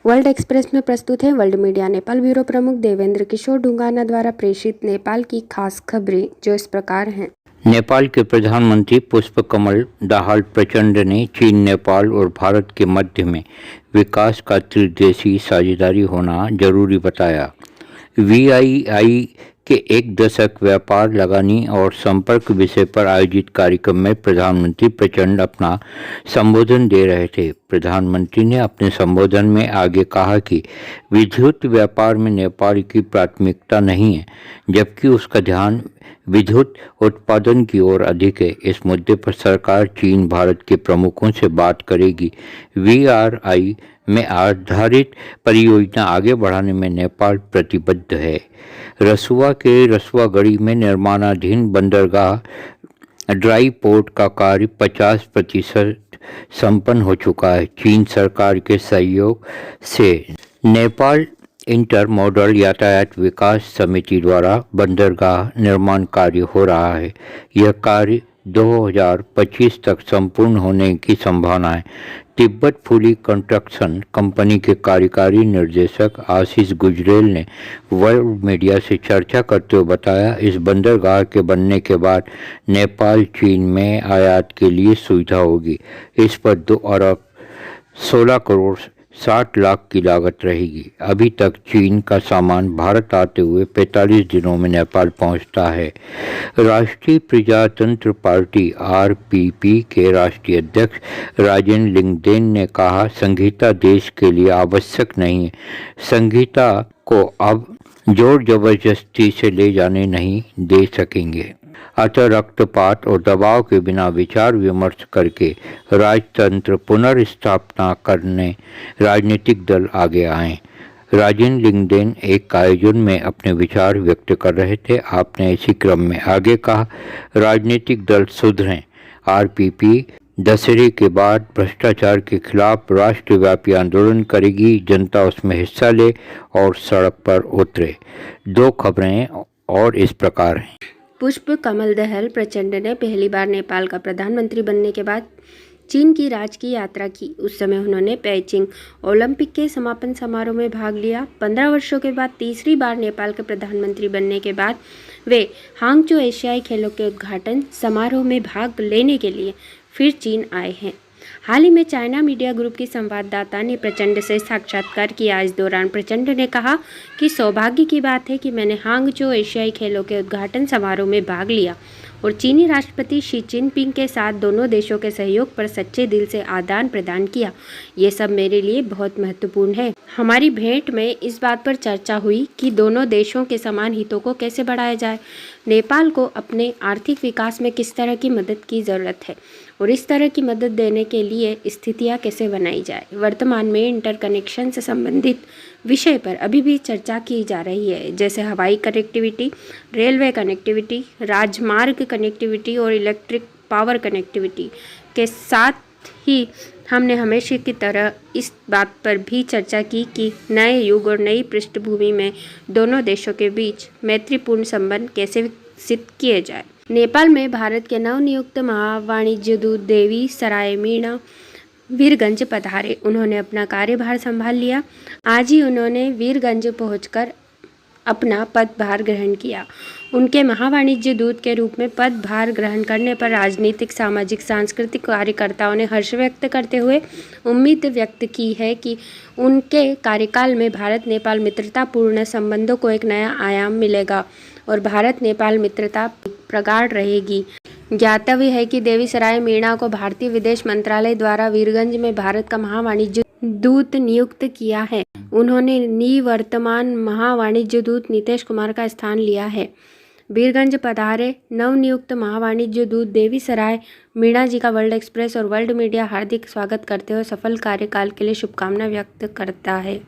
World express में प्रस्तुत है वर्ल्ड मीडिया। नेपाल ब्यूरो प्रमुख देवेंद्र किशोर ढुंगाना द्वारा प्रेषित नेपाल की खास खबरें जो इस प्रकार हैं। नेपाल के प्रधानमंत्री पुष्पकमल दाहाल प्रचंड ने चीन, नेपाल और भारत के मध्य में विकास का त्रिदेशीय साझेदारी होना जरूरी बताया। वीआईआई के एक दशक व्यापार, लगानी और संपर्क विषय पर आयोजित कार्यक्रम में प्रधानमंत्री प्रचंड अपना संबोधन दे रहे थे। प्रधानमंत्री ने अपने संबोधन में आगे कहा कि विद्युत व्यापार में नेपाल की प्राथमिकता नहीं है, जबकि उसका ध्यान विद्युत उत्पादन की ओर अधिक है। इस मुद्दे पर सरकार चीन, भारत के प्रमुखों से बात करेगी। वीआरआई में आधारित परियोजना आगे बढ़ाने में नेपाल प्रतिबद्ध है। रसुआ के रसुआगढ़ी में निर्माणाधीन बंदरगाह ड्राई पोर्ट का कार्य 50% संपन्न हो चुका है। चीन सरकार के सहयोग से नेपाल इंटर मॉडल यातायात विकास समिति द्वारा बंदरगाह निर्माण कार्य हो रहा है। यह कार्य 2025 तक संपूर्ण होने की संभावना है। तिब्बत फुली कंस्ट्रक्शन कंपनी के कार्यकारी निर्देशक आशीष गुजरेल ने वर्ल्ड मीडिया से चर्चा करते हुए बताया, इस बंदरगाह के बनने के बाद नेपाल चीन में आयात के लिए सुविधा होगी। इस पर 2 अरब 16 करोड़ 60 लाख की लागत रहेगी। अभी तक चीन का सामान भारत आते हुए 45 दिनों में नेपाल पहुंचता है। राष्ट्रीय प्रजातंत्र पार्टी आरपीपी के राष्ट्रीय अध्यक्ष राजेन लिंगदेन ने कहा, संहिता देश के लिए आवश्यक नहीं है। संहिता को अब जोर जबरदस्ती से ले जाने नहीं दे सकेंगे। अतः रक्तपात और दबाव के बिना विचार विमर्श करके राजतंत्र पुनर्स्थापना करने राजनीतिक दल आगे आएं। राजेन लिंगदेन एक आयोजन में अपने विचार व्यक्त कर रहे थे। आपने इसी क्रम में आगे कहा, राजनीतिक दल सुधरें। आरपीपी दशहरे के बाद भ्रष्टाचार के खिलाफ राष्ट्रव्यापी आंदोलन करेगी। जनता उसमें हिस्सा ले और सड़क पर उतरे। 2 खबरें और इस प्रकार हैं। पुष्प कमल दहल प्रचंड ने पहली बार नेपाल का प्रधानमंत्री बनने के बाद चीन की राजकीय यात्रा की। उस समय उन्होंने पेइचिंग ओलंपिक के समापन समारोह में भाग लिया। 15 वर्षों के बाद तीसरी बार नेपाल के प्रधानमंत्री बनने के बाद वे हांगझो एशियाई खेलों के उद्घाटन समारोह में भाग लेने के लिए फिर चीन आए हैं। हाल ही में चाइना मीडिया ग्रुप की संवाददाता ने प्रचंड से साक्षात्कार किया। इस दौरान प्रचंड ने कहा कि सौभाग्य की बात है कि मैंने हांगझो एशियाई खेलों के उद्घाटन समारोह में भाग लिया और चीनी राष्ट्रपति शी जिनपिंग के साथ दोनों देशों के सहयोग पर सच्चे दिल से आदान प्रदान किया। ये सब मेरे लिए बहुत महत्वपूर्ण है। हमारी भेंट में इस बात पर चर्चा हुई कि दोनों देशों के समान हितों को कैसे बढ़ाया जाए, नेपाल को अपने आर्थिक विकास में किस तरह की मदद की ज़रूरत है और इस तरह की मदद देने के लिए स्थितियाँ कैसे बनाई जाए। वर्तमान में इंटरकनेक्शन से संबंधित विषय पर अभी भी चर्चा की जा रही है, जैसे हवाई कनेक्टिविटी, रेलवे कनेक्टिविटी, राजमार्ग कनेक्टिविटी और इलेक्ट्रिक पावर कनेक्टिविटी के साथ ही हमने हमेशा की तरह इस बात पर भी चर्चा की कि नए युग और नई पृष्ठभूमि में दोनों देशों के बीच मैत्रीपूर्ण संबंध कैसे विकसित किए जाए। नेपाल में भारत के नवनियुक्त महावाणिज्य दूत देवी सराय मीणा वीरगंज पधारे। उन्होंने अपना कार्यभार संभाल लिया। आज ही उन्होंने वीरगंज पहुंचकर अपना पदभार ग्रहण किया। उनके महावाणिज्य दूत के रूप में पदभार ग्रहण करने पर राजनीतिक, सामाजिक, सांस्कृतिक कार्यकर्ताओं ने हर्ष व्यक्त करते हुए उम्मीद व्यक्त की है कि उनके कार्यकाल में भारत नेपाल मित्रतापूर्ण संबंधों को एक नया आयाम मिलेगा और भारत नेपाल मित्रता प्रगाढ़ रहेगी। ज्ञातव्य है कि देवी सराय मीणा को भारतीय विदेश मंत्रालय द्वारा वीरगंज में भारत का महावाणिज्य दूत नियुक्त किया है। उन्होंने निवर्तमान महावाणिज्य दूत नितेश कुमार का स्थान लिया है। वीरगंज पधारे नवनियुक्त महावाणिज्य दूत देवी सराय मीणा जी का वर्ल्ड एक्सप्रेस और वर्ल्ड मीडिया हार्दिक स्वागत करते हुए सफल कार्यकाल के लिए शुभकामना व्यक्त करता है।